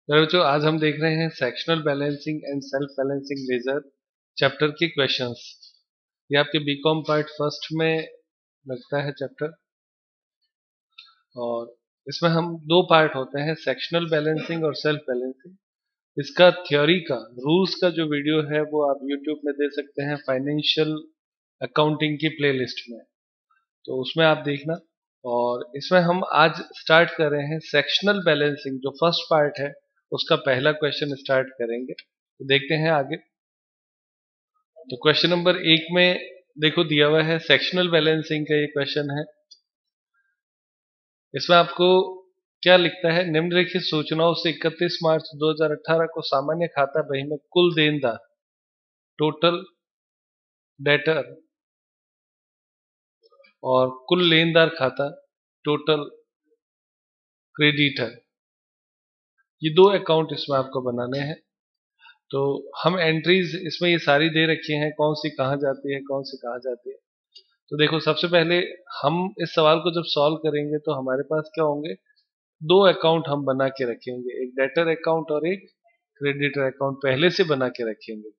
मेरे बच्चों, आज हम देख रहे हैं sectional balancing and self balancing ledger chapter के क्वेश्चंस। ये आपके बीकॉम पार्ट फर्स्ट में लगता है चैप्टर, और इसमें हम दो पार्ट होते हैं, सेक्शनल बैलेंसिंग और सेल्फ बैलेंसिंग। इसका थ्योरी का रूल्स का जो वीडियो है वो आप यूट्यूब में दे सकते हैं फाइनेंशियल अकाउंटिंग की प्लेलिस्ट में, तो उसमें आप देखना। और इसमें हम आज स्टार्ट कर रहे हैं सेक्शनल बैलेंसिंग, जो फर्स्ट पार्ट है उसका पहला क्वेश्चन स्टार्ट करेंगे। तो देखते हैं आगे। तो क्वेश्चन नंबर 1 में देखो दिया हुआ है, सेक्शनल बैलेंसिंग का ये क्वेश्चन है। इसमें आपको क्या लिखता है, निम्नलिखित सूचनाओं से 31 मार्च 2018 को सामान्य खाता बही में कुल देनदार, टोटल डेटर, और कुल लेनदार खाता, टोटल क्रेडिटर, ये दो अकाउंट इसमें आपको बनाने हैं। तो हम एंट्रीज इसमें ये सारी दे रखी हैं, कौन सी कहाँ जाती है, कौन सी कहाँ जाती है। तो देखो, सबसे पहले हम इस सवाल को जब सॉल्व करेंगे तो हमारे पास क्या होंगे, दो अकाउंट हम बना के रखेंगे, एक डेटर अकाउंट और एक क्रेडिटर अकाउंट पहले से बना के रखेंगे,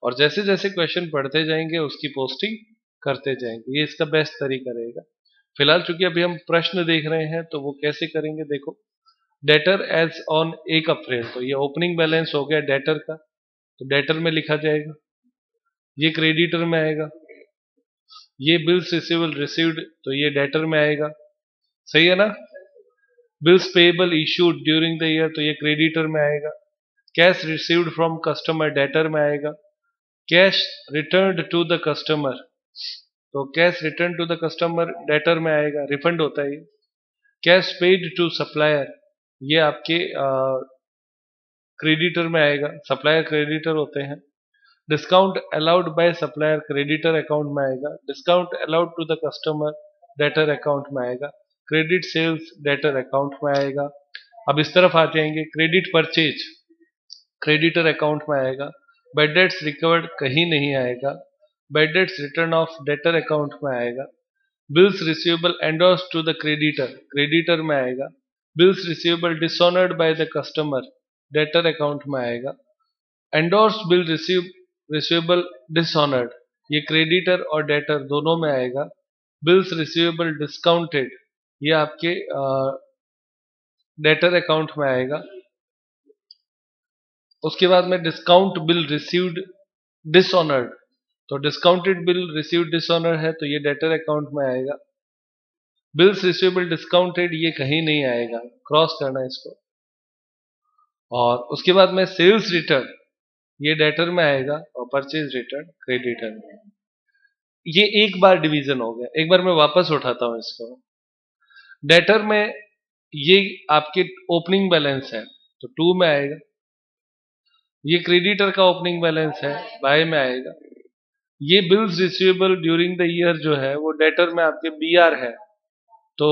और जैसे जैसे क्वेश्चन पढ़ते जाएंगे उसकी पोस्टिंग करते जाएंगे। ये इसका बेस्ट तरीका रहेगा। फिलहाल चूंकि अभी हम प्रश्न देख रहे हैं तो वो कैसे करेंगे, देखो, डेटर एज ऑन 1 अप्रैल, तो ये ओपनिंग बैलेंस हो गया डेटर का, तो डेटर में लिखा जाएगा। ये क्रेडिटर में आएगा। ये बिल्स रिसीवेबल रिसीव्ड, तो ये डेटर में आएगा। सही है ना। Bills payable issued during the year, तो ये क्रेडिटर में आएगा। Cash received from customer, debtor में आएगा। Cash returned to the customer, तो cash return to the customer debtor में आएगा, रिफंड होता है ये। कैश पेड टू सप्लायर, ये आपके क्रेडिटर में आएगा, सप्लायर क्रेडिटर होते हैं। Discount allowed by supplier, creditor account में आएगा। Discount allowed to the customer, debtor account में आएगा। क्रेडिट सेल्स, डेटर अकाउंट में आएगा। अब इस तरफ आ जाएंगे, क्रेडिट परचेज, क्रेडिटर अकाउंट में आएगा। बैड डेट्स रिकवर्ड कहीं नहीं आएगा। Bad debts written off, debtor account में आएगा। Bills receivable endorse to the creditor, creditor में आएगा। Bills receivable dishonoured by the customer, debtor account में आएगा। एंडोर्स बिल रिसीवेबल डिसऑनर्ड, ये क्रेडिटर और डेटर दोनों में आएगा। बिल्स रिसीवेबल डिस्काउंटेड, ये आपके डेटर अकाउंट में आएगा। उसके बाद में डिस्काउंट बिल रिसीव्ड डिसऑनर्ड, तो डिस्काउंटेड बिल रिसीव्ड डिसऑनर है, तो ये डेटर अकाउंट में आएगा। बिल्स रिसीवेबल डिस्काउंटेड, ये कहीं नहीं आएगा, क्रॉस करना है इसको। और उसके बाद में सेल्स रिटर्न, ये डेटर में आएगा, और परचेज रिटर्न क्रेडिटर में। ये एक बार डिवीजन हो गया। एक बार मैं वापस उठाता हूं इसको। डेटर में ये आपके ओपनिंग बैलेंस है, तो 2 में आएगा। ये क्रेडिटर का ओपनिंग बैलेंस है, बाय में आएगा। ये bills receivable during the year जो है वो डेटर में आपके बीआर है, तो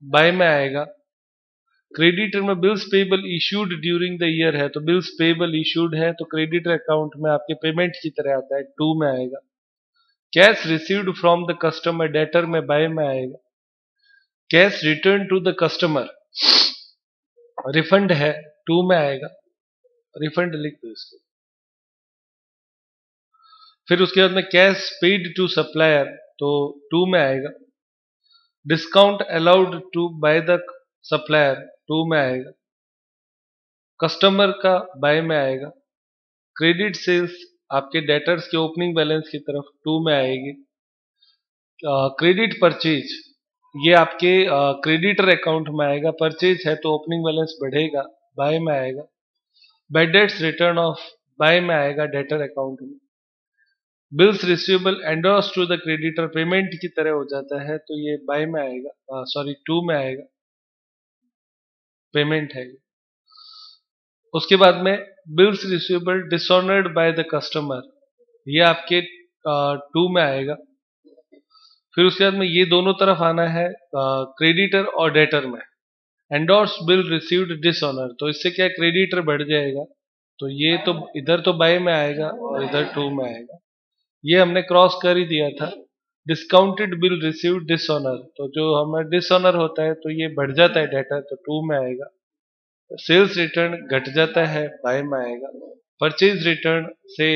बाय में आएगा। क्रेडिटर में bills payable issued during the year है, तो बिल्स पेबल इश्यूड है, तो क्रेडिटर अकाउंट में आपके पेमेंट की तरह आता है, 2 में आएगा। Cash received from the customer, debtor में बाय में आएगा। Cash return to the customer, refund है, 2 में आएगा, रिफंड लिख दो इसको। फिर उसके बाद में कैश पेड टू सप्लायर, तो 2 में आएगा। Discount allowed to by the supplier, 2 में आएगा। कस्टमर का बाय में आएगा। क्रेडिट सेल्स आपके डेटर्स के ओपनिंग बैलेंस की तरफ 2 में आएगी। क्रेडिट परचेज, ये आपके क्रेडिटर अकाउंट में आएगा, परचेज है तो ओपनिंग बैलेंस बढ़ेगा, बाय में आएगा। Bad debts written off, by में आएगा, डेटर अकाउंट में। Bills receivable endorse to the creditor, payment की तरह हो जाता है, तो ये बाय में आएगा, सॉरी 2 में आएगा, पेमेंट है। उसके बाद में bills receivable dishonoured by the customer, ये आपके 2 में आएगा। फिर उसके बाद में ये दोनों तरफ आना है, क्रेडिटर और डेटर में। एंडोर्स बिल रिसीव्ड डिसऑनर, तो इससे क्या क्रेडिटर बढ़ जाएगा, तो ये तो इधर तो बाय में आएगा और इधर 2 में आएगा। ये हमने क्रॉस कर ही दिया था। डिस्काउंटेड बिल रिसीव्ड डिसऑनर, तो जो हमारा डिसऑनर होता है तो ये बढ़ जाता है डेटर, तो 2 में आएगा। सेल्स रिटर्न घट जाता है, बाय में आएगा। परचेज रिटर्न से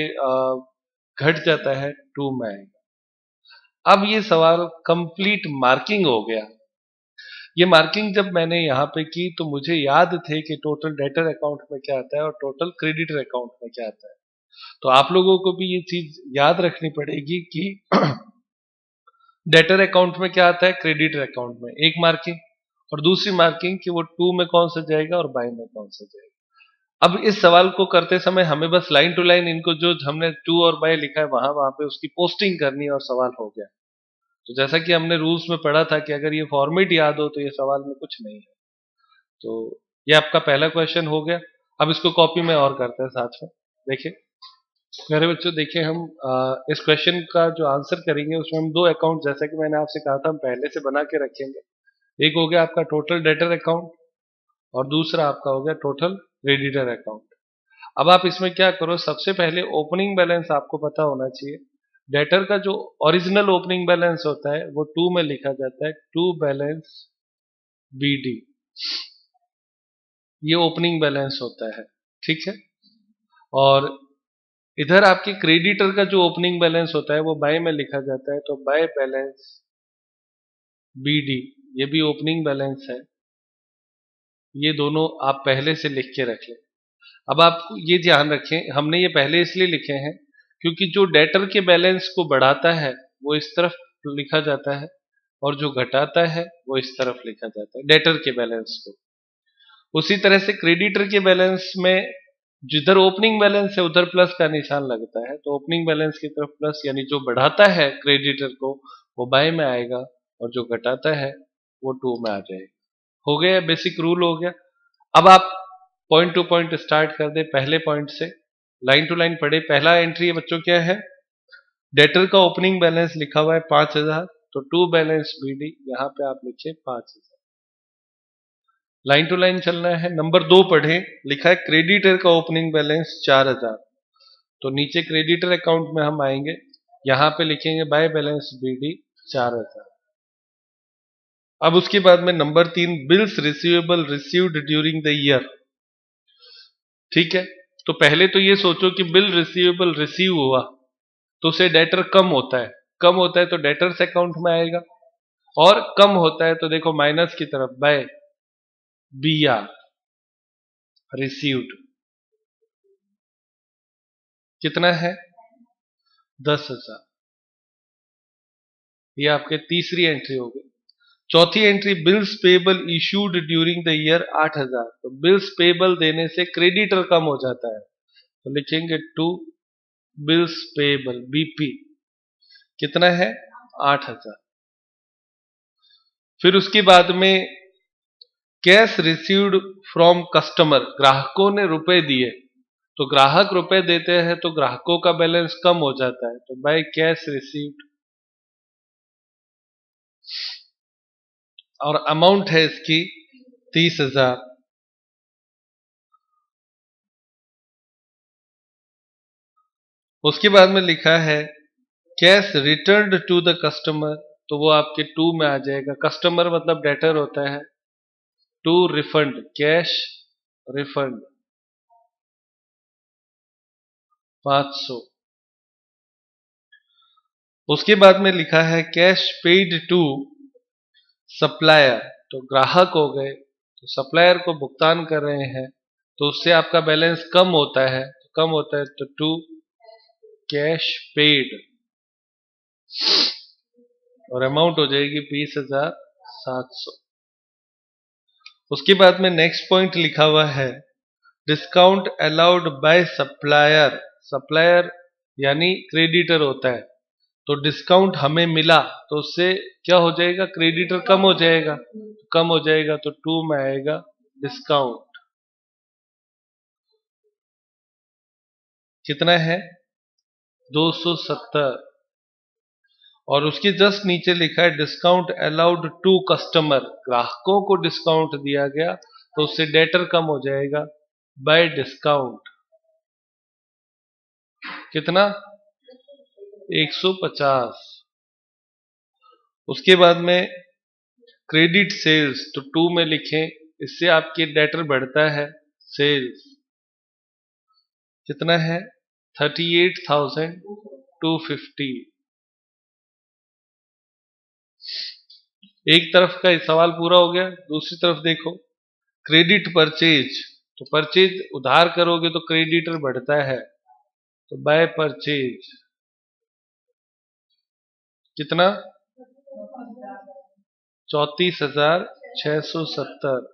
घट जाता है, टू में आएगा। अब ये सवाल कंप्लीट मार्किंग हो गया। ये मार्किंग जब मैंने यहाँ पे की तो मुझे याद थे कि टोटल डेटर अकाउंट में क्या आता है और टोटल क्रेडिटर अकाउंट में क्या आता है। तो आप लोगों को भी ये चीज याद रखनी पड़ेगी कि डेटर अकाउंट में क्या आता है, क्रेडिटर अकाउंट में एक मार्किंग, और दूसरी मार्किंग कि वो टू में कौन सा जाएगा और बाय में कौन सा जाएगा। अब इस सवाल को करते समय हमें बस लाइन टू लाइन इनको जो हमने टू और बाय लिखा है वहां वहां पे उसकी पोस्टिंग करनी है और सवाल हो गया। तो जैसा कि हमने रूल्स में पढ़ा था कि अगर ये फॉर्मेट याद हो तो ये सवाल में कुछ नहीं है। तो ये आपका पहला क्वेश्चन हो गया। अब इसको कॉपी में और करते हैं साथ में। देखिए मेरे बच्चों, देखिए हम इस क्वेश्चन का जो आंसर करेंगे उसमें हम दो अकाउंट, जैसा कि मैंने आपसे कहा था, हम पहले से बना के रखेंगे। एक हो गया आपका टोटल डेटर अकाउंट और दूसरा आपका हो गया टोटल क्रेडिटर अकाउंट। अब आप इसमें क्या करो, सबसे पहले ओपनिंग बैलेंस आपको पता होना चाहिए। डेटर का जो ओरिजिनल ओपनिंग बैलेंस होता है वो टू में लिखा जाता है, टू बैलेंस बीडी, ये ओपनिंग बैलेंस होता है। ठीक है। और इधर आपके क्रेडिटर का जो ओपनिंग बैलेंस होता है वो बाय में लिखा जाता है, तो बाय बैलेंस बीडी, ये भी ओपनिंग बैलेंस है। ये दोनों आप पहले से लिख के रख लें। अब आप ये ध्यान रखें, हमने ये पहले इसलिए लिखे हैं क्योंकि जो डेटर के बैलेंस को बढ़ाता है वो इस तरफ लिखा जाता है और जो घटाता है वो इस तरफ लिखा जाता है, डेटर के बैलेंस को। उसी तरह से क्रेडिटर के बैलेंस में जिधर ओपनिंग बैलेंस है उधर प्लस का निशान लगता है, तो ओपनिंग बैलेंस की तरफ प्लस, यानी जो बढ़ाता है क्रेडिटर को वो बाय में आएगा और जो घटाता है वो टू में आ जाएगा। हो गया, बेसिक रूल हो गया। अब आप पॉइंट टू पॉइंट स्टार्ट कर दे, पहले पॉइंट से लाइन टू लाइन पढ़े। पहला एंट्री बच्चों क्या है, डेटर का ओपनिंग बैलेंस लिखा हुआ है 5000, तो टू बैलेंस बीडी, यहां पे आप लिखे 5000। लाइन टू लाइन चलना है। नंबर 2 पढ़े, लिखा है क्रेडिटर का ओपनिंग बैलेंस 4000, तो नीचे क्रेडिटर अकाउंट में हम आएंगे, यहां पे लिखेंगे बाय बैलेंस बीडी 4000। अब उसके बाद में number 3, bills receivable received during the year. ठीक है, तो पहले तो ये सोचो कि बिल रिसीवेबल रिसीव हुआ तो उसे डेटर कम होता है, कम होता है तो डेटर्स अकाउंट में आएगा, और कम होता है तो देखो माइनस की तरफ बाय बी आर रिसीव्ड, कितना है 10,000। ये आपके तीसरी एंट्री हो गई। चौथी entry, bills payable issued during the year 8,000, तो बिल्स पेबल देने से क्रेडिटर कम हो जाता है, तो लिखेंगे टू बिल्स पेबल बीपी, कितना है 8,000। फिर उसके बाद में कैश रिसीव्ड फ्रॉम कस्टमर, ग्राहकों ने रुपए दिए, तो ग्राहक रुपए देते हैं तो ग्राहकों का बैलेंस कम हो जाता है, तो बाय कैश रिसीव्ड, और अमाउंट है इसकी 30,000। उसके बाद में लिखा है cash return to the customer, तो वो आपके टू में आ जाएगा। कस्टमर मतलब डेटर होता है, टू रिफंड, कैश रिफंड 500। उसके बाद में लिखा है कैश पेड टू सप्लायर, तो ग्राहक हो गए, तो सप्लायर को भुगतान कर रहे हैं, तो उससे आपका बैलेंस कम होता है, तो कम होता है तो टू कैश पेड, और अमाउंट हो जाएगी 20,700। उसके बाद में नेक्स्ट पॉइंट लिखा हुआ है discount allowed by supplier, supplier यानी क्रेडिटर होता है, तो डिस्काउंट हमें मिला तो उससे क्या हो जाएगा, क्रेडिटर कम हो जाएगा, कम हो जाएगा तो टू में आएगा डिस्काउंट, कितना है 270। और उसके जस्ट नीचे लिखा है डिस्काउंट अलाउड टू कस्टमर, ग्राहकों को डिस्काउंट दिया गया तो उससे डेटर कम हो जाएगा बाय डिस्काउंट, कितना 150। उसके बाद में क्रेडिट सेल्स, तो टू में लिखें इससे आपके डेटर बढ़ता है। सेल्स कितना है? 38,250। एक तरफ का सवाल पूरा हो गया। दूसरी तरफ देखो, क्रेडिट परचेज। तो परचेज उधार करोगे तो क्रेडिटर बढ़ता है, तो बाय परचेज कितना? 34,670।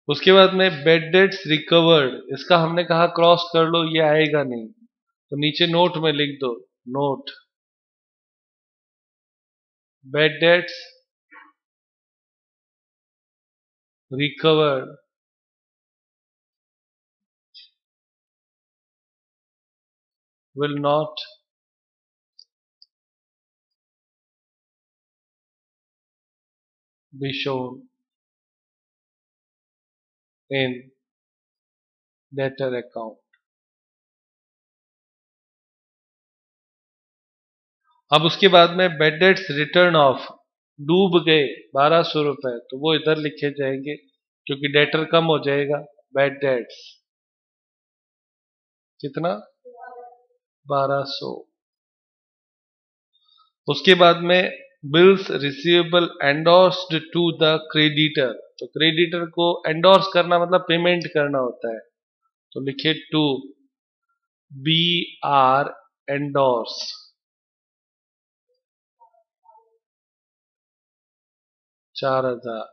उसके बाद में बेड डेट्स रिकवर्ड, इसका हमने कहा क्रॉस कर लो, ये आएगा नहीं, तो नीचे नोट में लिख दो, note bad debts recovered will not be shown in debtor account। अब उसके बाद में बेड डेट्स रिटर्न ऑफ, डूब गए 1200 रुपए, तो वो इधर लिखे जाएंगे क्योंकि डेटर कम हो जाएगा। बेड डेट्स कितना? 1200। उसके बाद में bills receivable endorsed to the creditor, तो क्रेडिटर को एंडोर्स करना मतलब पेमेंट करना होता है, तो लिखे टू बी आर एंडोर्स 4,000।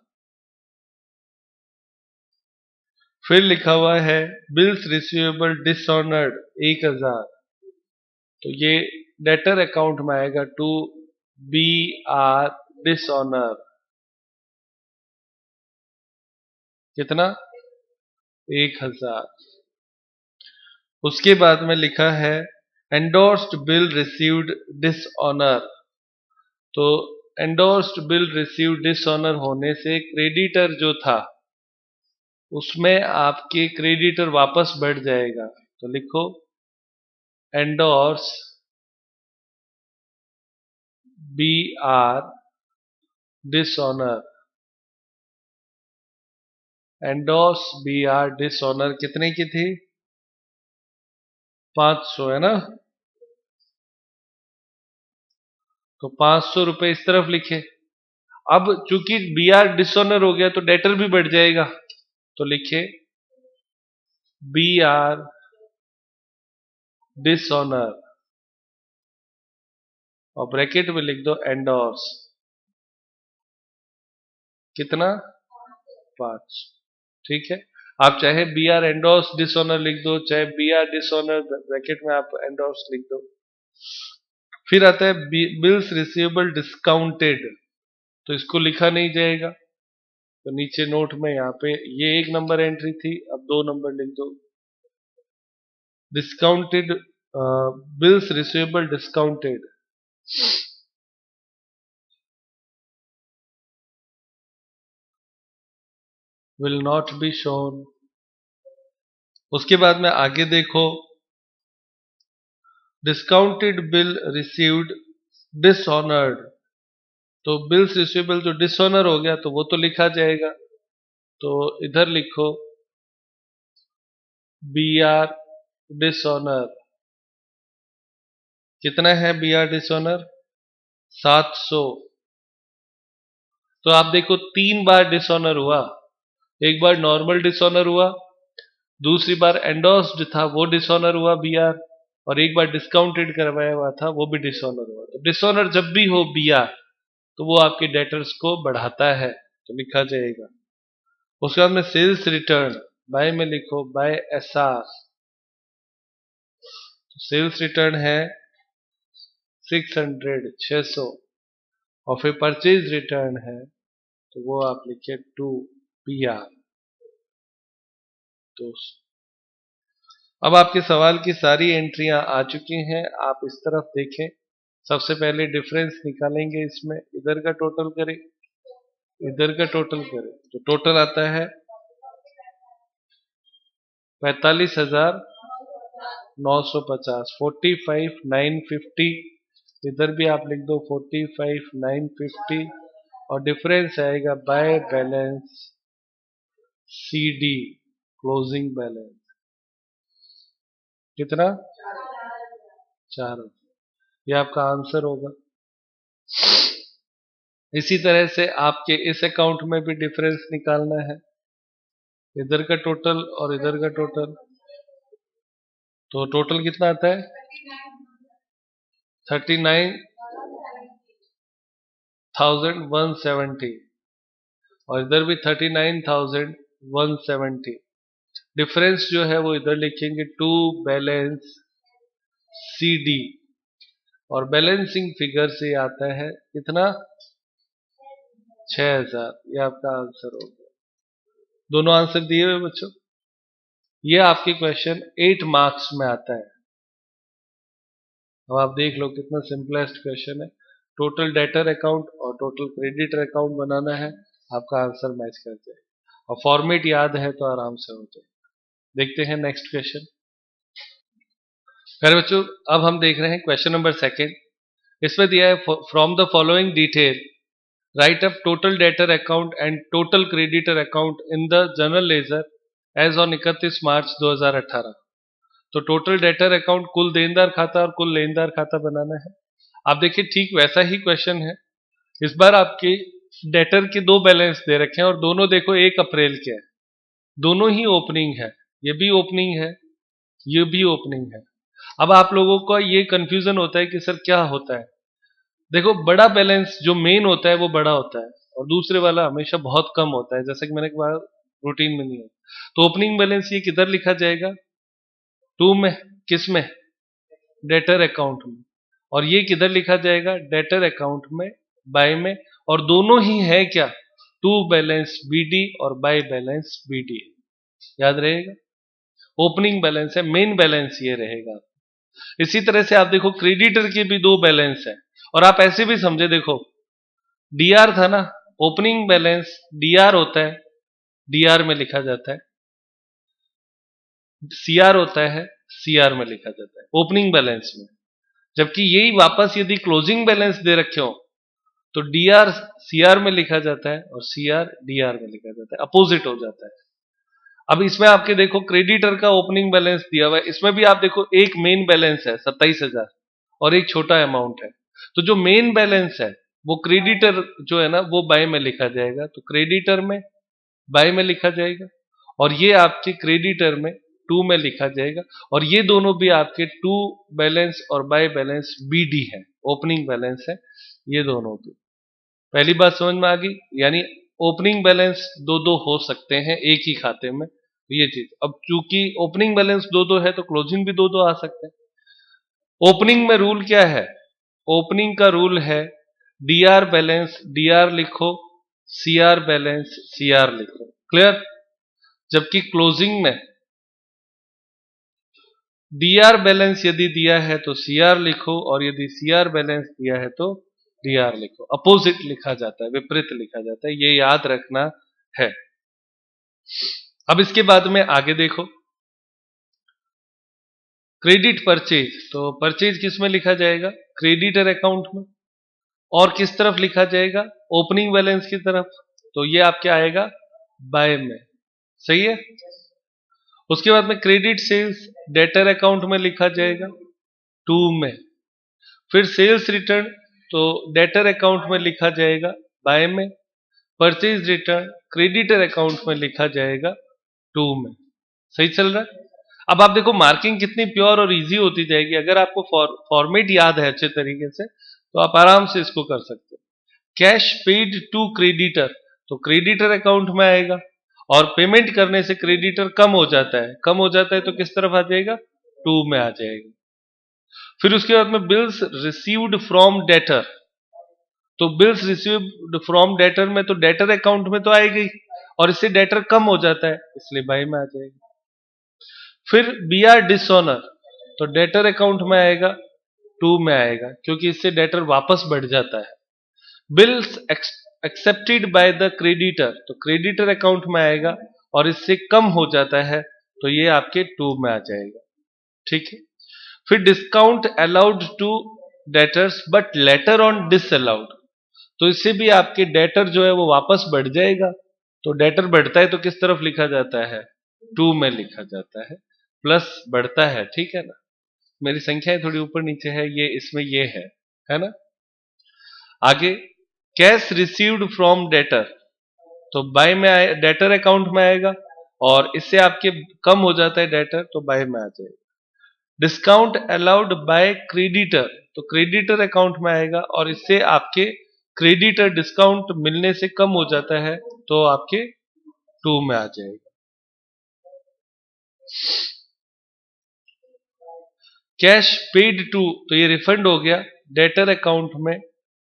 फिर लिखा हुआ है बिल्स रिसीवेबल डिसऑनर्ड 1,000, तो ये डेटर अकाउंट में आएगा टू बी आर डिसऑनर कितना? 1,000। उसके बाद में लिखा है एंडोर्स्ड बिल रिसीव्ड डिसऑनर, तो एंडोर्स्ड बिल रिसीव्ड डिसऑनर होने से क्रेडिटर जो था उसमें आपके क्रेडिटर वापस बढ़ जाएगा, तो लिखो endorse B R dishonour. Endorse B R dishonour कितने की थी? 500 है ना, तो 500 रुपए इस तरफ लिखे। अब चूंकि बी आर डिसऑनर हो गया तो डेटर भी बढ़ जाएगा, तो लिखे बी आर डिसऑनर और ब्रैकेट में लिख दो एंडोर्स कितना? 5। ठीक है, आप चाहे बी आर एंडोर्स डिसऑनर लिख दो, चाहे बी आर डिसऑनर ब्रैकेट में आप एंडोर्स लिख दो। फिर आता है बिल्स रिसीवेबल डिस्काउंटेड, तो इसको लिखा नहीं जाएगा, तो नीचे नोट में यहाँ पे ये 1 नंबर एंट्री थी, अब 2 नंबर लिख दो। Discounted bills receivable discounted will not be shown. उसके बाद में आगे देखो डिस्काउंटेड बिल रिसीव्ड डिसऑनर्ड, तो बिल्स रिसीवेबल जो डिसऑनर हो गया तो वो तो लिखा जाएगा, तो इधर लिखो बी आर डिसऑनर कितना है? B R dishonour 700। तो आप देखो 3 बार डिसऑनर हुआ, एक बार नॉर्मल डिसऑनर हुआ, दूसरी बार एंडोर्स्ड था वो डिसऑनर हुआ बी आर, और एक बार डिस्काउंटेड करवाया हुआ था वो भी डिसऑनर हुआ। तो डिसऑनर जब भी हो बी आर तो वो आपके डेटर्स को बढ़ाता है, तो लिखा जाएगा। उसके बाद में सेल्स रिटर्न बाय में लिखो by S R, sales return है 600 और फिर परचेज रिटर्न है तो वो आप लिखिए टू पी आर। तो अब आपके सवाल की सारी एंट्रियां आ चुकी हैं, आप इस तरफ देखें। सबसे पहले डिफरेंस निकालेंगे, इसमें इधर का टोटल करें, इधर का टोटल करें, तो टोटल आता है 45,950, 45,950। इधर भी आप लिख दो 45,950 और डिफरेंस आएगा by balance CD, closing balance कितना 4। ये आपका आंसर होगा। इसी तरह से आपके इस अकाउंट में भी डिफरेंस निकालना है, इधर का टोटल और इधर का टोटल, तो टोटल कितना आता है 39,170 और इधर भी 39,170। डिफरेंस जो है वो इधर लिखेंगे टू बैलेंस CD और बैलेंसिंग फिगर से आता है कितना 6000। ये आपका आंसर होगा। दोनों आंसर दिए हुए बच्चों। ये आपके क्वेश्चन 8 मार्क्स में आता है। अब आप देख लो कितना सिंपलेस्ट क्वेश्चन है। टोटल डेटर अकाउंट और टोटल क्रेडिटर अकाउंट बनाना है, आपका आंसर मैच कर जाएगा और फॉर्मेट याद है तो आराम से हो जाएगा। देखते हैं नेक्स्ट क्वेश्चन। प्यारे बच्चों, अब हम देख रहे हैं क्वेश्चन नंबर 2। इसमें दिया है from the following detail write up total debtor account and total creditor account in the general ledger as on 31 March 2018। तो टोटल डेटर अकाउंट कुल देनदार खाता और कुल लेनदार खाता बनाना है। आप देखिए ठीक वैसा ही क्वेश्चन है। इस बार आपके डेटर के 2 बैलेंस दे रखे हैं और दोनों देखो 1 अप्रैल के हैं, दोनों ही ओपनिंग है। ये भी ओपनिंग है, ये भी ओपनिंग है। अब आप लोगों को ये कंफ्यूजन होता है कि सर क्या होता है। देखो बड़ा बैलेंस जो मेन होता है वो बड़ा होता है और दूसरे वाला हमेशा बहुत कम होता है, जैसा कि मैंने कहा रूटीन में नहीं है। तो ओपनिंग बैलेंस ये किधर लिखा जाएगा 2 में, किस में डेटर अकाउंट में, और ये किधर लिखा जाएगा डेटर अकाउंट में बाय में, और दोनों ही है क्या टू बैलेंस BD और बाय बैलेंस BD। याद रहेगा ओपनिंग बैलेंस है, मेन बैलेंस ये रहेगा। इसी तरह से आप देखो क्रेडिटर के भी 2 बैलेंस है और आप ऐसे भी समझे, देखो DR था ना, ओपनिंग बैलेंस DR होता है, DR में लिखा जाता है, CR होता है, CR में लिखा जाता है ओपनिंग बैलेंस में। जबकि यही वापस यदि क्लोजिंग बैलेंस दे रखे हो तो DR CR में लिखा जाता है और CR DR में लिखा जाता है, अपोजिट हो जाता है। अब इसमें आपके देखो क्रेडिटर का ओपनिंग बैलेंस दिया हुआ है, इसमें भी आप देखो एक मेन बैलेंस है 27,000 और एक छोटा अमाउंट है। तो जो मेन बैलेंस है वो क्रेडिटर जो है ना वो बाय में लिखा जाएगा, तो क्रेडिटर में बाय में लिखा जाएगा और ये आपके क्रेडिटर में 2 में लिखा जाएगा। और ये दोनों भी आपके 2 बैलेंस और बाय बैलेंस BD है, ओपनिंग बैलेंस है ये दोनों भी। पहली बात समझ में आ गई, यानी ओपनिंग बैलेंस 2-2 हो सकते हैं एक ही खाते में, ये चीज। अब चूंकि ओपनिंग बैलेंस 2-2 है तो क्लोजिंग भी 2-2 आ सकते हैं। ओपनिंग में रूल क्या है, ओपनिंग का रूल है DR बैलेंस DR लिखो, CR बैलेंस CR लिखो, क्लियर। जबकि क्लोजिंग में DR बैलेंस यदि दिया है तो CR लिखो और यदि CR बैलेंस दिया है तो DR लिखो, अपोजिट लिखा जाता है, विपरीत लिखा जाता है, ये याद रखना है। अब इसके बाद में आगे देखो क्रेडिट परचेज, तो परचेज किस में लिखा जाएगा क्रेडिटर अकाउंट में, और किस तरफ लिखा जाएगा ओपनिंग बैलेंस की तरफ, तो ये आपके आएगा बाय में, सही है। उसके बाद में क्रेडिट सेल्स डेटर अकाउंट में लिखा जाएगा 2 में, फिर सेल्स रिटर्न तो डेटर अकाउंट में लिखा जाएगा बाय में, परचेज रिटर्न क्रेडिटर अकाउंट में लिखा जाएगा 2 में। सही चल रहा है। अब आप देखो मार्किंग कितनी प्योर और इजी होती जाएगी, अगर आपको फॉर्मेट याद है अच्छे तरीके से तो आप आराम से इसको कर सकते हो। कैश पेड टू क्रेडिटर, तो क्रेडिटर अकाउंट में आएगा और पेमेंट करने से क्रेडिटर कम हो जाता है, कम हो जाता है तो किस तरफ आ जाएगा 2 में आ जाएगा। फिर उसके बाद में बिल्स रिसीव्ड फ्रॉम डेटर, तो बिल्स रिसीव्ड फ्रॉम डेटर में तो डेटर अकाउंट में तो आएगी और इससे डेटर कम हो जाता है इसलिए बाय में आ जाएगा। फिर BR डिसऑनर, तो डेटर अकाउंट में आएगा 2 में आएगा क्योंकि इससे डेटर वापस बढ़ जाता है। Bills accepted by the creditor, तो क्रेडिटर अकाउंट में आएगा और इससे कम हो जाता है तो ये आपके 2 में आ जाएगा, ठीक है। फिर discount allowed to debtors but later on disallowed, तो इससे भी आपके डेटर जो है वो वापस बढ़ जाएगा। तो डेटर बढ़ता है तो किस तरफ लिखा जाता है, 2 में लिखा जाता है, प्लस बढ़ता है, ठीक है ना। मेरी संख्याएं थोड़ी ऊपर नीचे है, ये इसमें ये है ना। आगे कैश रिसीव्ड फ्रॉम डेटर, तो बाय में आए, डेटर अकाउंट में आएगा, और इससे आपके कम हो जाता है डेटर, तो बाय में आ जाएगा। डिस्काउंट अलाउड बाय क्रेडिटर, तो क्रेडिटर अकाउंट में आएगा, और इससे आपके क्रेडिटर डिस्काउंट मिलने से कम हो जाता है, तो आपके 2 में आ जाएगा। कैश पेड टू, तो ये रिफंड हो गया, डेटर अकाउंट में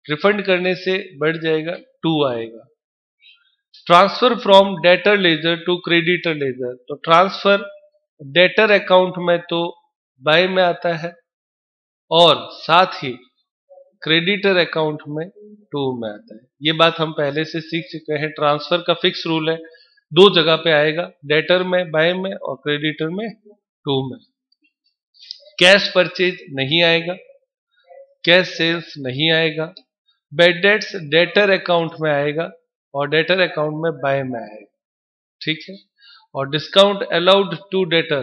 रिफंड करने से बढ़ जाएगा, 2 आएगा। Transfer from debtor ledger to creditor ledger, तो ट्रांसफर डेटर अकाउंट में तो बाय में आता है, और साथ ही क्रेडिटर अकाउंट में 2 में आता है। ये बात हम पहले से सीख चुके हैं, ट्रांसफर का फिक्स रूल है, 2 जगह पे आएगा, डेटर में बाय में और क्रेडिटर में 2 में। कैश परचेज नहीं आएगा, कैश सेल्स नहीं आएगा, बैड डेट्स डेटर अकाउंट में आएगा, और डेटर अकाउंट में बाय में आएगा, ठीक है। और डिस्काउंट अलाउड टू डेटर,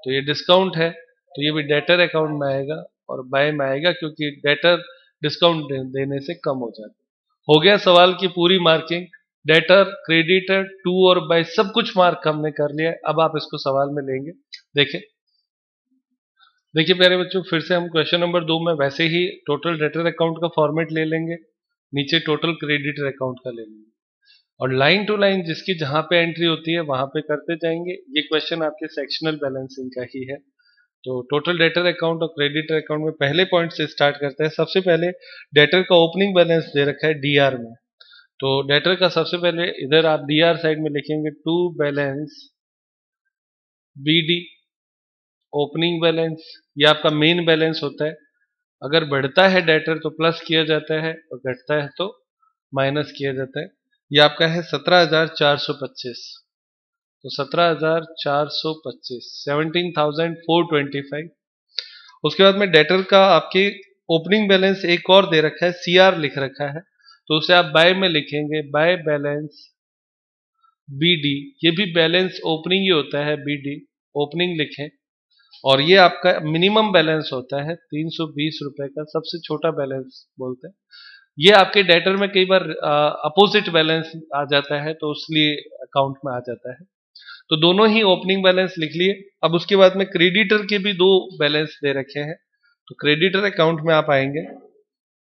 तो ये डिस्काउंट है, तो ये भी डेटर अकाउंट में आएगा और बाय में आएगा, क्योंकि डेटर डिस्काउंट देने से कम हो जाता है। हो गया सवाल की पूरी मार्किंग, डेटर, क्रेडिटर, टू और बाय सब कुछ मार्क हमने कर लिया है। अब आप इसको सवाल में लेंगे। देखिए प्यारे बच्चों, फिर से हम क्वेश्चन नंबर 2 में वैसे ही टोटल डेटर अकाउंट का फॉर्मेट ले लेंगे, नीचे टोटल क्रेडिटर अकाउंट का ले लेंगे, और लाइन टू लाइन जिसकी जहां पे एंट्री होती है वहां पे करते जाएंगे। ये क्वेश्चन आपके सेक्शनल बैलेंसिंग का ही है। तो टोटल डेटर अकाउंट और क्रेडिटर अकाउंट में पहले पॉइंट से स्टार्ट करते हैं। सबसे पहले डेटर का ओपनिंग बैलेंस दे रखा है डीआर में, तो डेटर का सबसे पहले इधर आप डीआर साइड में लिखेंगे to balance BD opening balance, ये आपका मेन बैलेंस होता है। अगर बढ़ता है डेटर तो प्लस किया जाता है, और घटता है तो माइनस किया जाता है। ये आपका है 17,425, तो 17,425 17,425। उसके बाद में डेटर का आपके ओपनिंग बैलेंस एक और दे रखा है, सीआर लिख रखा है, तो उसे आप बाय में लिखेंगे, बाय बैलेंस बीडी, ये भी बैलेंस ओपनिंग ही होता है, बीडी ओपनिंग लिखें। और ये आपका मिनिमम बैलेंस होता है 320 रुपए का, सबसे छोटा बैलेंस बोलते हैं। ये आपके डेटर में कई बार अपोजिट बैलेंस आ जाता है, तो इसलिए अकाउंट में आ जाता है। तो दोनों ही ओपनिंग बैलेंस लिख लिए। अब उसके बाद में क्रेडिटर के भी 2 बैलेंस दे रखे हैं, तो क्रेडिटर अकाउंट में आप आएंगे,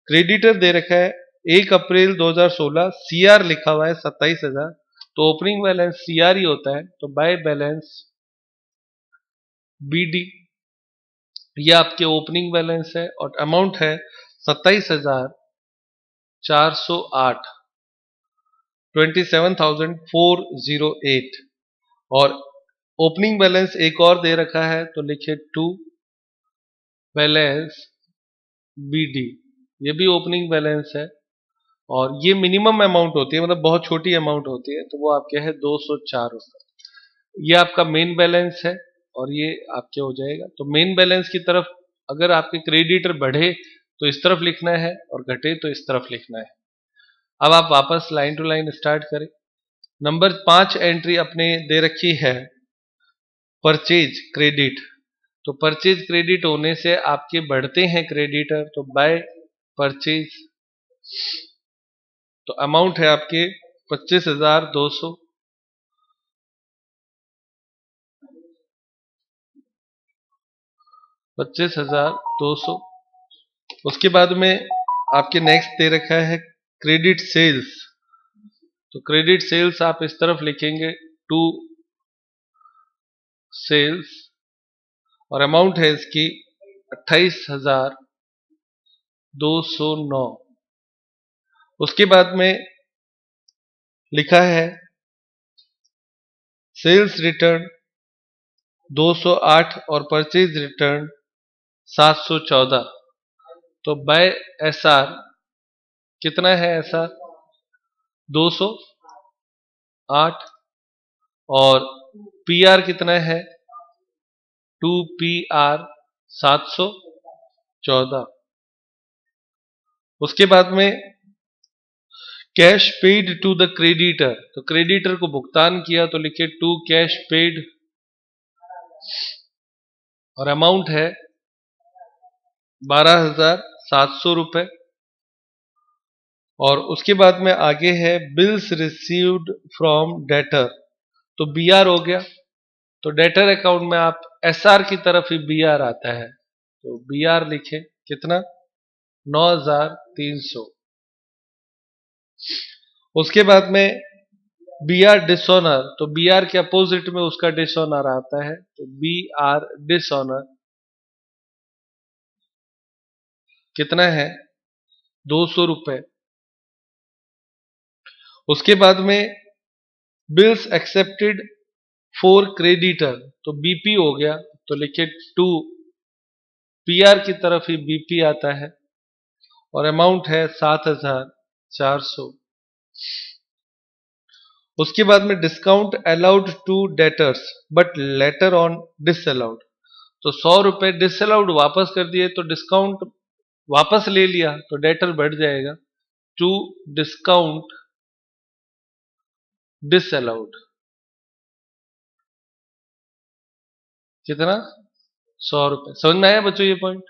क्रेडिटर दे रखा है 1 अप्रैल 2016, सीआर लिखा हुआ है 27,000, तो ओपनिंग बैलेंस सीआर ही होता है, तो बाय बैलेंस बीडी, ये आपके ओपनिंग बैलेंस है, और अमाउंट है 27,408, 27,408। और ओपनिंग बैलेंस एक और दे रखा है, तो लिखिए टू बैलेंस बीडी, ये भी ओपनिंग बैलेंस है, और ये मिनिमम अमाउंट होती है, मतलब बहुत छोटी अमाउंट होती है, तो वो आपके है 204 रुपए। ये आपका मेन बैलेंस है, और ये आपके हो जाएगा। तो मेन बैलेंस की तरफ अगर आपके क्रेडिटर बढ़े तो इस तरफ लिखना है, और घटे तो इस तरफ लिखना है। अब आप वापस लाइन टू लाइन स्टार्ट करें। नंबर 5 एंट्री अपने दे रखी है परचेज क्रेडिट, तो परचेज क्रेडिट होने से आपके बढ़ते हैं क्रेडिटर, तो बाय परचेज, तो अमाउंट है आपके 25,200, 25,200। उसके बाद में आपके नेक्स्ट दे रखा है क्रेडिट सेल्स, तो क्रेडिट सेल्स आप इस तरफ लिखेंगे टू सेल्स, और अमाउंट है इसकी 28,209। उसके बाद में लिखा है सेल्स रिटर्न 208 और परचेज रिटर्न 714, तो बाय एसआर कितना है, एसआर 208, और पीआर कितना है 2PR 714। उसके बाद में cash paid to the creditor, तो क्रेडिटर को भुगतान किया तो लिखे टू कैश पेड, और अमाउंट है 12,700 रुपए। और उसके बाद में आगे है बिल्स रिसीव्ड फ्रॉम डेटर, तो बीआर हो गया। तो डेटर अकाउंट में आप एसआर की तरफ ही बीआर आता है, तो बीआर लिखे कितना 9,300। उसके बाद में बीआर डिसऑनर, तो बीआर के अपोजिट में उसका डिसऑनर आता है, तो बीआर डिसऑनर कितना है 200 रुपए। उसके बाद में बिल्स एक्सेप्टेड फॉर क्रेडिटर, तो बीपी हो गया, तो लिखे टू पीआर की तरफ ही बीपी आता है, और अमाउंट है 7,400। उसके बाद में discount allowed to debtors but later on disallowed, तो 100 रुपए डिसअलाउड वापस कर दिए, तो डिस्काउंट वापस ले लिया तो डेटर बढ़ जाएगा टू डिस्काउंट डिसअलाउड कितना 100 रुपए। समझ में आया बच्चों ये पॉइंट।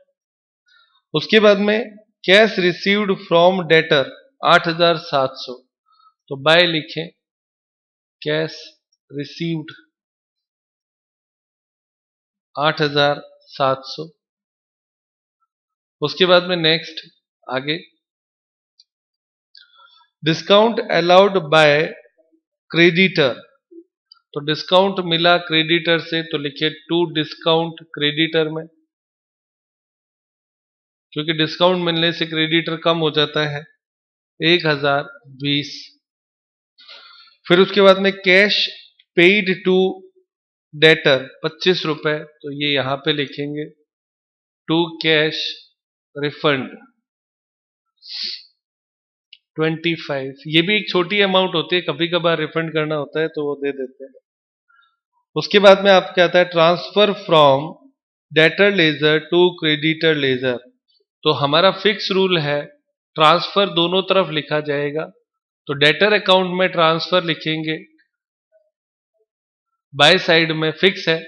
उसके बाद में कैश रिसीव्ड फ्रॉम डेटर 8,700, तो बाय लिखें कैश रिसीव्ड 8,700। उसके बाद में नेक्स्ट आगे डिस्काउंट अलाउड बाय क्रेडिटर, तो डिस्काउंट मिला क्रेडिटर से, तो लिखिए टू डिस्काउंट क्रेडिटर में, क्योंकि डिस्काउंट मिलने से क्रेडिटर कम हो जाता है 1,020। फिर उसके बाद में कैश पेड टू डेटर 25 रुपए, तो ये यहां पे लिखेंगे टू कैश रिफंड 25। ये भी एक छोटी अमाउंट होती है, कभी कभार रिफंड करना होता है तो वो दे देते हैं। उसके बाद में आपका आता है transfer from debtor ledger to creditor ledger, तो हमारा फिक्स रूल है ट्रांसफर दोनों तरफ लिखा जाएगा, तो डेटर अकाउंट में ट्रांसफर लिखेंगे बाय साइड में फिक्स है,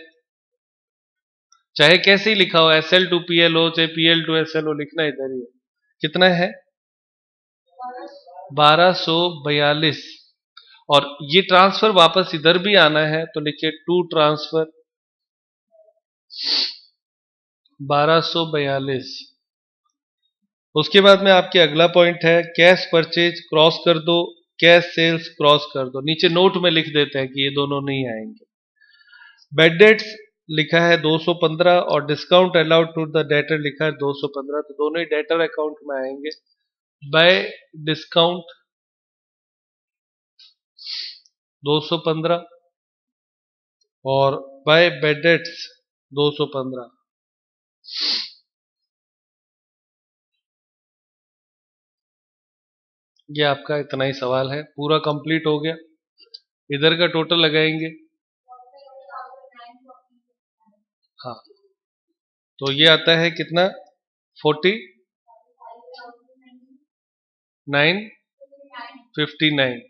चाहे कैसे ही लिखा हो एसएल टू पीएल हो चाहे पीएल टू एसएल हो, लिखना इधर ही है। कितना है 1242। और ये ट्रांसफर वापस इधर भी आना है, तो लिखिए टू ट्रांसफर 1242। उसके बाद में आपके अगला पॉइंट है कैश परचेज क्रॉस कर दो, कैश सेल्स क्रॉस कर दो, नीचे नोट में लिख देते हैं कि ये दोनों नहीं आएंगे। बेड डेट्स लिखा है 215 और discount allowed to the debtor लिखा है 215, तो दोनों ही डेटर अकाउंट में आएंगे। बाय डिस्काउंट 215 और बाय बेड डेट्स 215। ये आपका इतना ही सवाल है, पूरा कंप्लीट हो गया। इधर का टोटल लगाएंगे, हाँ, तो ये आता है कितना 49,59,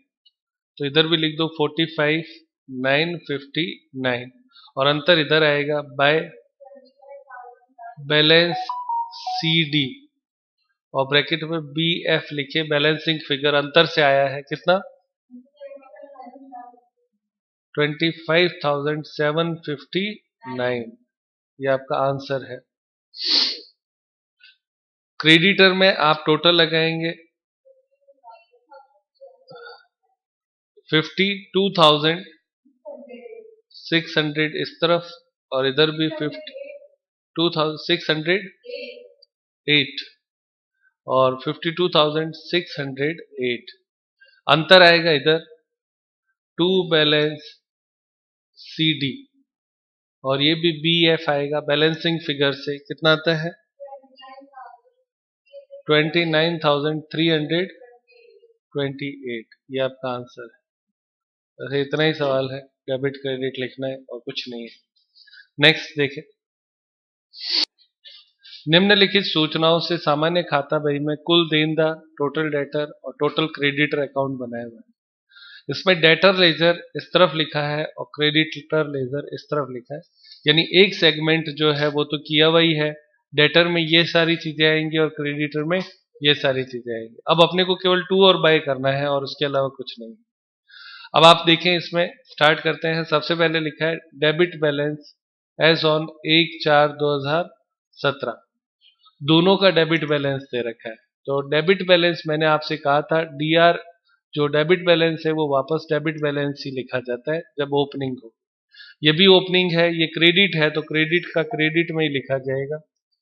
तो इधर भी लिख दो 45,959, और अंतर इधर आएगा बाय बैलेंस सी डी, और ब्रैकेट में बी एफ लिखे, बैलेंसिंग फिगर अंतर से आया है कितना 25,759, ये आपका आंसर है। क्रेडिटर में आप टोटल लगाएंगे 52,600 इस तरफ, और इधर भी 52,608 और 52,608, अंतर आएगा इधर टू बैलेंस सी डी, और ये भी बी एफ आएगा बैलेंसिंग फिगर से, कितना आता है 29,328, ये आपका आंसर है। वैसे इतना ही सवाल है, डेबिट क्रेडिट लिखना है और कुछ नहीं है। नेक्स्ट देखें। निम्नलिखित सूचनाओं से सामान्य खाता बही में कुल देनदार, टोटल डेटर और टोटल क्रेडिटर अकाउंट बनाया हुआ है। इसमें डेटर लेजर इस तरफ लिखा है और क्रेडिटर लेजर इस तरफ लिखा है, यानी एक सेगमेंट जो है वो तो किया हुआ ही है। डेटर में ये सारी चीजें आएंगी और क्रेडिटर में ये सारी चीजें आएंगी। अब अपने को केवल टू और बाय करना है और उसके अलावा कुछ नहीं। अब आप देखें, इसमें स्टार्ट करते हैं। सबसे पहले लिखा है डेबिट बैलेंस एज ऑन 1/4/2017। दोनों का डेबिट बैलेंस दे रखा है। तो डेबिट बैलेंस मैंने आपसे कहा था, डीआर जो डेबिट बैलेंस है वो वापस डेबिट बैलेंस ही लिखा जाता है जब ओपनिंग हो। ये भी ओपनिंग है, ये क्रेडिट है तो क्रेडिट का क्रेडिट में ही लिखा जाएगा,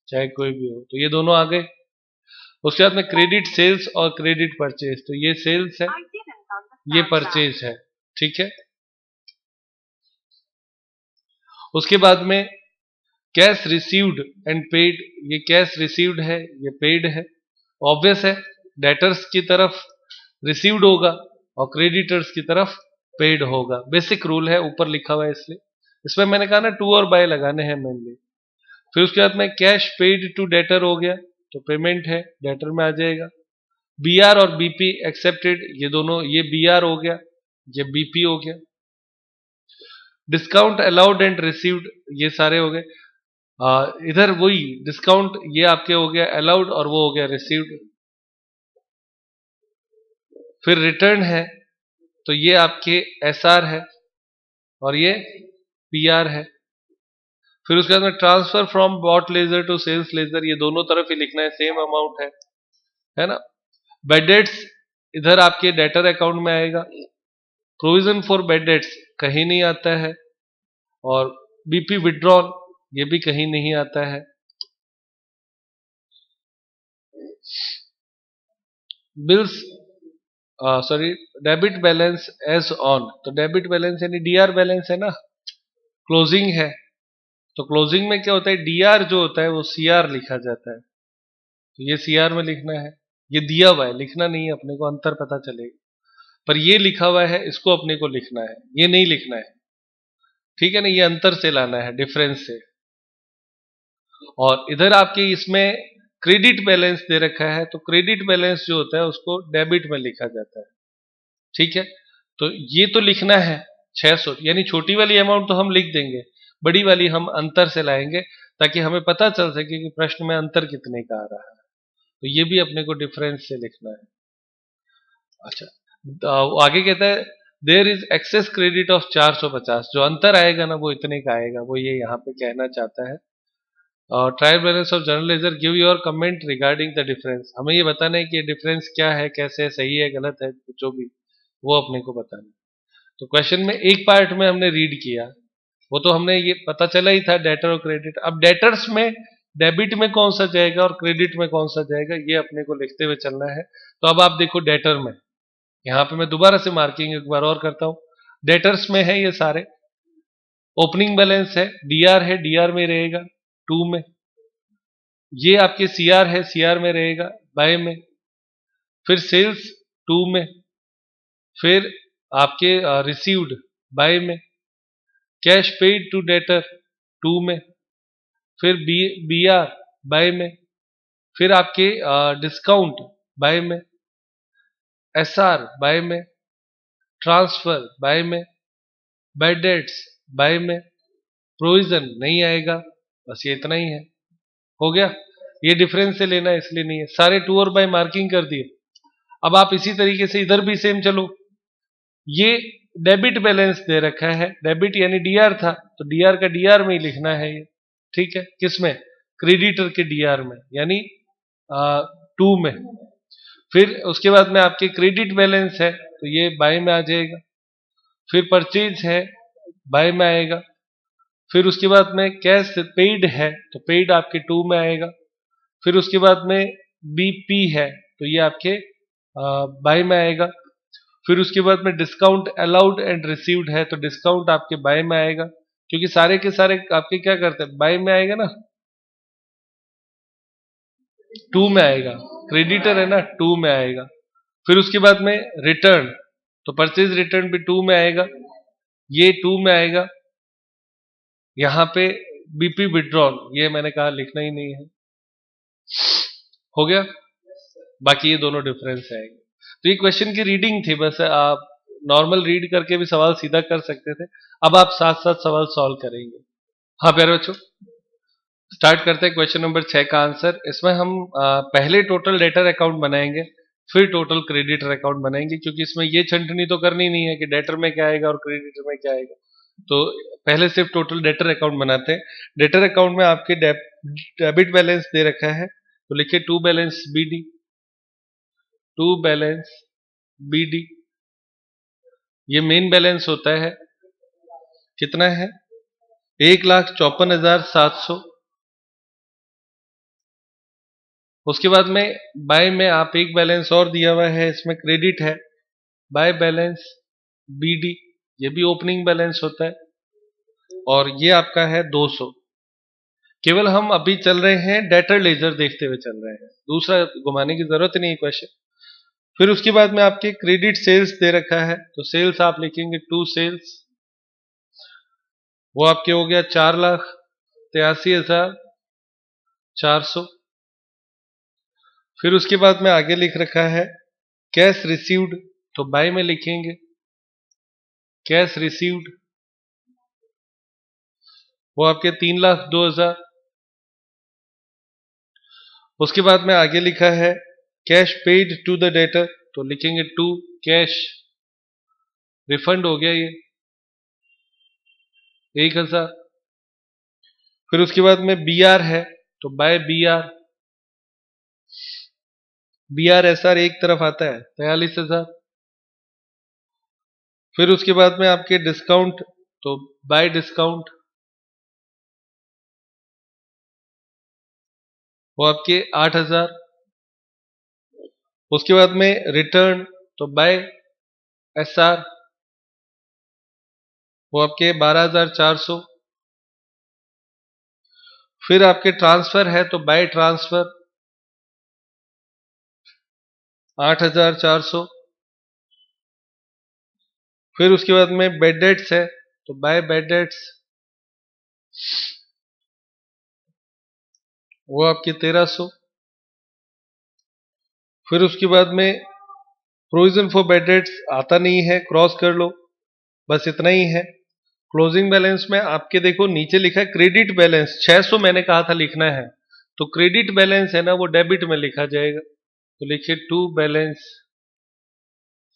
चाहे कोई भी हो। तो ये दोनों आ गए। उसके बाद में क्रेडिट सेल्स और क्रेडिट परचेज, तो ये सेल्स है, ये परचेज है, ठीक है। उसके बाद में कैश रिसीव्ड एंड पेड, ये कैश रिसीव्ड है, ये पेड है। ऑब्वियस है, डेटर्स की तरफ रिसीव्ड होगा और क्रेडिटर्स की तरफ पेड होगा। बेसिक रूल है, ऊपर लिखा हुआ है इसलिए। इसमें मैंने कहा ना टू और बाय लगाने हैं मेनली। फिर उसके बाद में कैश पेड टू डेटर हो गया, तो पेमेंट है, डेटर में आ जाएगा। बीआर और बीपी एक्सेप्टेड, ये दोनों, ये बीआर हो गया, ये बीपी हो गया। डिस्काउंट अलाउड एंड रिसीव्ड, ये सारे हो गए। इधर वही डिस्काउंट, ये आपके हो गया अलाउड और वो हो गया रिसीव्ड। फिर रिटर्न है, तो ये आपके एसआर है और ये पीआर है। फिर उसके बाद में transfer from bought ledger to sales ledger, ये दोनों तरफ ही लिखना है, सेम अमाउंट है ना। बैड डेट्स इधर आपके डेटर अकाउंट में आएगा। प्रोविजन फॉर बैड डेट्स कहीं नहीं आता है, और बीपी विड्रॉल ये भी कहीं नहीं आता है। Bills sorry debit balance as on, तो डेबिट बैलेंस यानी डीआर बैलेंस है ना, क्लोजिंग है। तो क्लोजिंग में क्या होता है, डीआर जो होता है वो सीआर लिखा जाता है, तो ये सीआर में लिखना है। ये दिया हुआ है, लिखना नहीं है, अपने को अंतर पता चलेगा। पर ये लिखा हुआ है, इसको अपने को लिखना है, ये नहीं लिखना है, ठीक है ना। ये अंतर से लाना है, डिफरेंस से। और इधर आपके इसमें क्रेडिट बैलेंस दे रखा है, तो क्रेडिट बैलेंस जो होता है उसको डेबिट में लिखा जाता है, ठीक है। तो ये तो लिखना है 600, यानी छोटी वाली अमाउंट तो हम लिख देंगे, बड़ी वाली हम अंतर से लाएंगे ताकि हमें पता चल सके कि प्रश्न में अंतर कितने का आ रहा है। तो ये भी अपने को डिफरेंस से लिखना है। अच्छा, तो आगे कहता है there is excess credit of 450, जो अंतर आएगा ना वो इतने का आएगा, वो ये यहाँ पे कहना चाहता है। Trial balance of general ledger, give your comment regarding the difference, हमें ये बताना है कि डिफरेंस क्या है, कैसे है, सही है, गलत है, जो भी वो अपने को बताना है। तो क्वेश्चन में एक पार्ट में हमने रीड किया, वो तो हमने ये पता चला ही था, डेटर और क्रेडिट। अब डेटर्स में डेबिट में कौन सा जाएगा और क्रेडिट में कौन सा जाएगा, ये अपने को लिखते हुए चलना है। तो अब आप देखो डेटर में, यहाँ पे मैं दोबारा से मार्किंग एक बार और करता हूं। डेटर्स में है ये सारे, ओपनिंग बैलेंस है, डीआर है, डीआर में रहेगा टू में। ये आपके सीआर है, सीआर में रहेगा बाय में। फिर सेल्स टू में। फिर आपके रिसीव्ड बाय में। Cash paid to debtor to में। फिर बी आर बाय में। फिर आपके डिस्काउंट बाय में। एसआर बाय में। ट्रांसफर बाय में। बैड डेट्स बाय में। प्रोविजन नहीं आएगा, बस ये इतना ही है, हो गया। ये डिफरेंस से लेना है इसलिए नहीं है, सारे टू और बाय मार्किंग कर दिए। अब आप इसी तरीके से इधर भी सेम चलो। ये डेबिट बैलेंस दे रखा है, डेबिट यानी डीआर था, तो डीआर का डीआर में ही लिखना है ये, ठीक है। किसमें, क्रेडिटर के डीआर में, यानी टू में। फिर उसके बाद में आपके क्रेडिट बैलेंस है, तो ये बाय में आ जाएगा। फिर परचेज है, बाय में आएगा। फिर उसके बाद में कैश पेड है, तो पेड आपके टू में आएगा। फिर उसके बाद में बीपी है, तो ये आपके बाय में आएगा। फिर उसके बाद में डिस्काउंट अलाउड एंड रिसीव्ड है, तो डिस्काउंट आपके बाय में आएगा, क्योंकि सारे के सारे आपके क्या करते हैं, बाय में आएगा ना, टू में आएगा, क्रेडिटर है ना, टू में आएगा। फिर उसके बाद में रिटर्न, तो परचेज रिटर्न भी टू में आएगा, ये टू में आएगा। यहां पे बीपी विड्रॉल, ये मैंने कहा लिखना ही नहीं है, हो गया, बाकी ये दोनों डिफरेंस आएंगे। तो ये क्वेश्चन की रीडिंग थी, बस आप नॉर्मल रीड करके भी सवाल सीधा कर सकते थे। अब आप साथ साथ सवाल सॉल्व करेंगे। हाँ प्यारे बच्चों, स्टार्ट करते हैं क्वेश्चन नंबर 6 का आंसर। इसमें हम पहले टोटल डेटर अकाउंट बनाएंगे, फिर टोटल क्रेडिटर अकाउंट बनाएंगे, क्योंकि इसमें ये छंटनी तो करनी नहीं है कि डेटर में क्या आएगा और क्रेडिटर में क्या आएगा। तो पहले सिर्फ टोटल डेटर अकाउंट बनाते हैं। डेटर अकाउंट में आपके डेबिट बैलेंस दे रखा है, तो लिखिए to balance BD, to balance BD. ये मेन बैलेंस होता है, कितना है? 1,54,700। उसके बाद में बाय में आप एक बैलेंस और दिया हुआ है, इसमें क्रेडिट है, बाय बैलेंस बीडी, ये भी ओपनिंग बैलेंस होता है, और ये आपका है 200। केवल हम अभी चल रहे हैं डेटर लेजर देखते हुए चल रहे हैं, दूसरा घुमाने की जरूरत नहीं है क्वेश्चन। फिर उसके बाद में आपके क्रेडिट सेल्स दे रखा है, तो सेल्स आप लिखेंगे टू सेल्स, वो आपके हो गया 4,83,400। फिर उसके बाद में आगे लिख रखा है कैश रिसीव्ड, तो बाय में लिखेंगे कैश रिसीव्ड, वो आपके 3,02,000। उसके बाद में आगे लिखा है cash paid to the debtor, तो लिखेंगे टू कैश, रिफंड हो गया ये 1,000। फिर उसके बाद में बी आर है, तो by B R, B R S R एक तरफ आता है 43,000। फिर उसके बाद में आपके डिस्काउंट, तो बाय डिस्काउंट, वो आपके 8,000। उसके बाद में रिटर्न, तो बाय एस आर, वो आपके 12,400। फिर आपके ट्रांसफर है, तो बाय ट्रांसफर 8,400। फिर उसके बाद में बेड डेट्स है, तो बाय बेड डेट्स, वो आपके 1,300। फिर उसके बाद में प्रोविजन फॉर बेड डेट्स आता नहीं है, क्रॉस कर लो, बस इतना ही है। क्लोजिंग बैलेंस में आपके देखो नीचे लिखा है क्रेडिट बैलेंस 600, मैंने कहा था लिखना है, तो क्रेडिट बैलेंस है ना वो डेबिट में लिखा जाएगा, तो लिखिए टू बैलेंस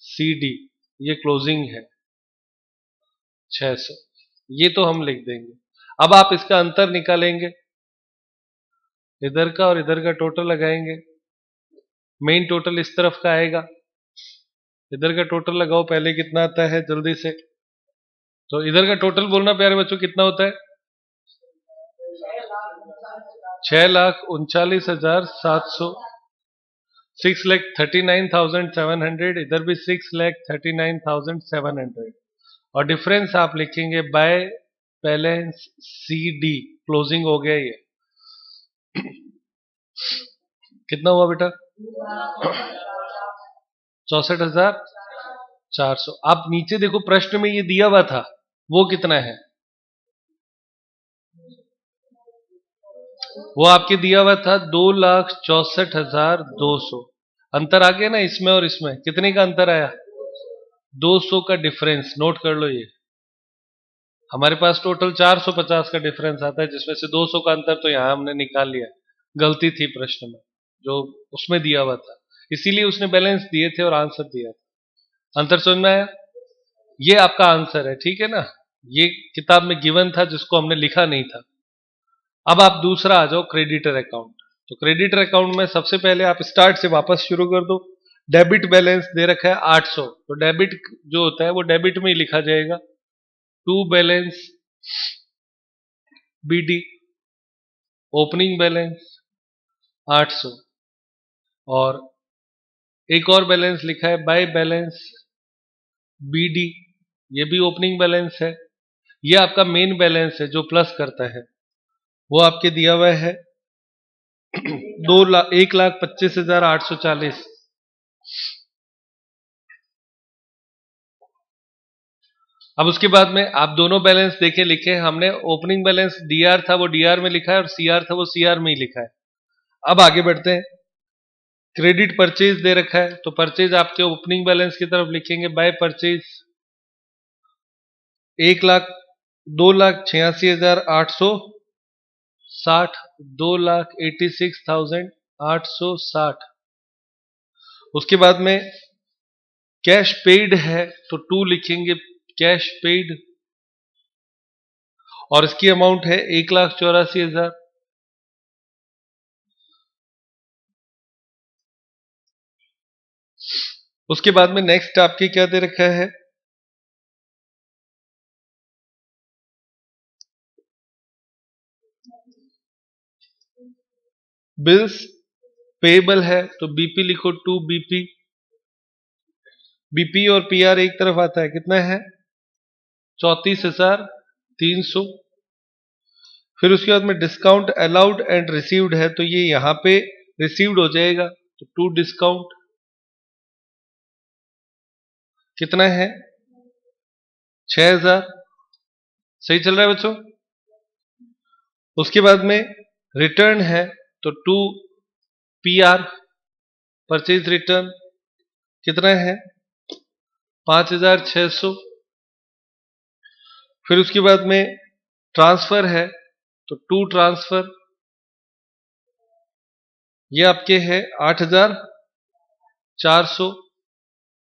सी डी, ये क्लोजिंग है 600, ये तो हम लिख देंगे। अब आप इसका अंतर निकालेंगे, इधर का और इधर का टोटल लगाएंगे, मेन टोटल इस तरफ का आएगा, इधर का टोटल लगाओ पहले कितना आता है जल्दी से। तो इधर का टोटल बोलना प्यारे बच्चों कितना होता है? 6,39,700, 6,39,700, इधर भी 6,39,700, और डिफरेंस आप लिखेंगे by balance C D, closing हो गया ये। कितना हुआ बेटा? 64,400। आप नीचे देखो प्रश्न में ये दिया हुआ था, वो कितना है? वो आपके दिया हुआ था 2,64,200। अंतर आ गया ना इसमें और इसमें, कितने का अंतर आया? 200 का डिफरेंस, नोट कर लो ये। हमारे पास टोटल 450 का डिफरेंस आता है, जिसमें से 200 का अंतर तो यहां हमने निकाल लिया, गलती थी प्रश्न में जो उसमें दिया हुआ था, इसीलिए उसने बैलेंस दिए थे और आंसर दिया था। अंतर समझ में आया? ये आपका आंसर है, ठीक है ना? ये किताब में गिवन था जिसको हमने लिखा नहीं था। अब आप दूसरा आ जाओ क्रेडिटर अकाउंट। तो क्रेडिटर अकाउंट में सबसे पहले आप स्टार्ट से वापस शुरू कर दो। डेबिट बैलेंस दे रखा है 800, तो डेबिट जो होता है वो डेबिट में ही लिखा जाएगा, to balance BD, opening balance 800, और एक और बैलेंस लिखा है बाय बैलेंस बीडी, ये भी ओपनिंग बैलेंस है। ये आपका मेन बैलेंस है जो प्लस करता है, वो आपके दिया हुआ है 1,25,840। अब उसके बाद में आप दोनों बैलेंस देखे लिखे, हमने ओपनिंग बैलेंस डीआर था वो डीआर में लिखा है, और सीआर था वो सीआर में ही लिखा है। अब आगे बढ़ते हैं। क्रेडिट परचेज दे रखा है, तो परचेज आपके ओपनिंग बैलेंस की तरफ लिखेंगे बाय परचेज 1,86,860, 2,86,860। उसके बाद में कैश पेड है तो 2 लिखेंगे कैश पेड, और इसकी अमाउंट है 1,84,000। उसके बाद में नेक्स्ट आपके क्या दे रखा है, बिल्स पेबल है तो बीपी लिखो 2 बीपी। बीपी और पीआर एक तरफ आता है, कितना है 34,300। फिर उसके बाद में डिस्काउंट अलाउड एंड रिसीव्ड है, तो ये यहां पे रिसीव्ड हो जाएगा, तो 2 डिस्काउंट कितना है 6,000। सही चल रहा है बच्चों। उसके बाद में रिटर्न है तो 2 पीआर परचेज रिटर्न कितना है 5,600। फिर उसके बाद में ट्रांसफर है तो 2 ट्रांसफर, ये आपके है 8,400।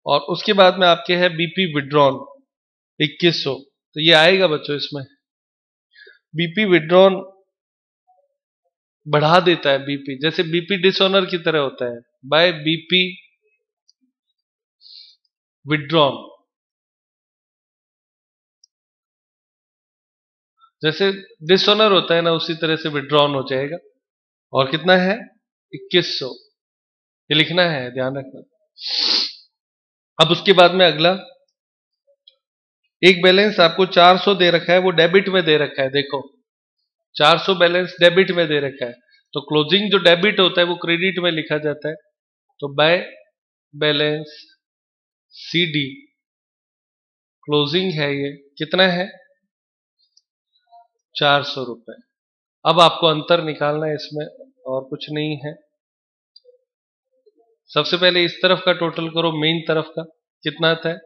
और उसके बाद में आपके है बीपी विड्रॉन 2,100, तो ये आएगा बच्चों इसमें। बीपी विड्रॉन बढ़ा देता है बीपी, जैसे बीपी डिसऑनर की तरह होता है, बाय बीपी विड्रॉन। जैसे डिसऑनर होता है ना, उसी तरह से विड्रॉन हो जाएगा। और कितना है 2,100, ये लिखना है, ध्यान रखना। अब उसके बाद में अगला एक बैलेंस आपको 400 दे रखा है, वो डेबिट में दे रखा है। देखो 400 बैलेंस डेबिट में दे रखा है, तो क्लोजिंग जो डेबिट होता है वो क्रेडिट में लिखा जाता है, तो बाय बैलेंस सीडी क्लोजिंग है, ये कितना है 400 रुपए। अब आपको अंतर निकालना है इसमें, और कुछ नहीं है। सबसे पहले इस तरफ का टोटल करो, मेन तरफ का कितना आता है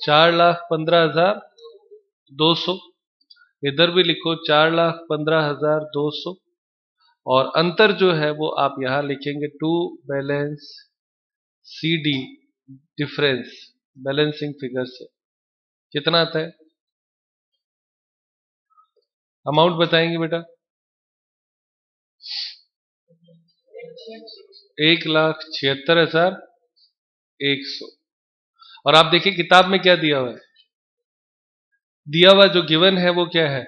4,15,200। इधर भी लिखो 4,15,200, और अंतर जो है वो आप यहां लिखेंगे to balance CD difference balancing figure से कितना आता है, अमाउंट बताएंगे बेटा। 1,76,100। और आप देखिए किताब में क्या दिया हुआ है, दिया हुआ जो गिवन है वो क्या है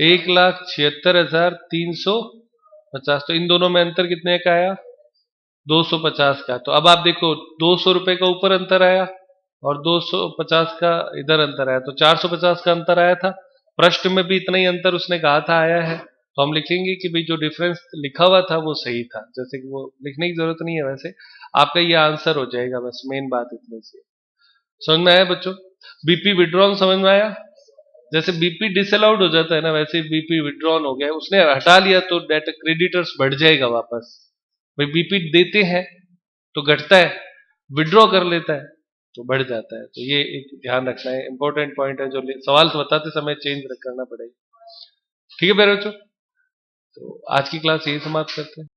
1,76,350। तो इन दोनों में अंतर कितने का आया 250 का। तो अब आप देखो 200 रुपए का ऊपर अंतर आया और 250 का इधर अंतर आया, तो 450 का अंतर आया था। प्रश्न में भी इतना ही अंतर उसने कहा था आया है, तो हम लिखेंगे कि भाई जो डिफरेंस लिखा हुआ था वो सही था, जैसे कि वो लिखने की जरूरत नहीं है, वैसे आपका ये आंसर हो जाएगा, बस मेन बात इतनी सी। समझ में आया बच्चों। बीपी विड्रॉल समझ में आया। जैसे बीपी डिसअलाउड हो जाता है ना, वैसे बीपी विड्रॉन हो गया, उसने हटा लिया तो डेट क्रेडिटर्स बढ़ जाएगा वापस। भाई बीपी देते हैं तो घटता है, विड्रॉ कर लेता है तो बढ़ जाता है। तो ये एक ध्यान रखना है, इंपॉर्टेंट पॉइंट है, जो सवाल बताते समय चेंज करना पड़ेगा। ठीक है मेरे बच्चों, तो आज की क्लास यही समाप्त करते हैं।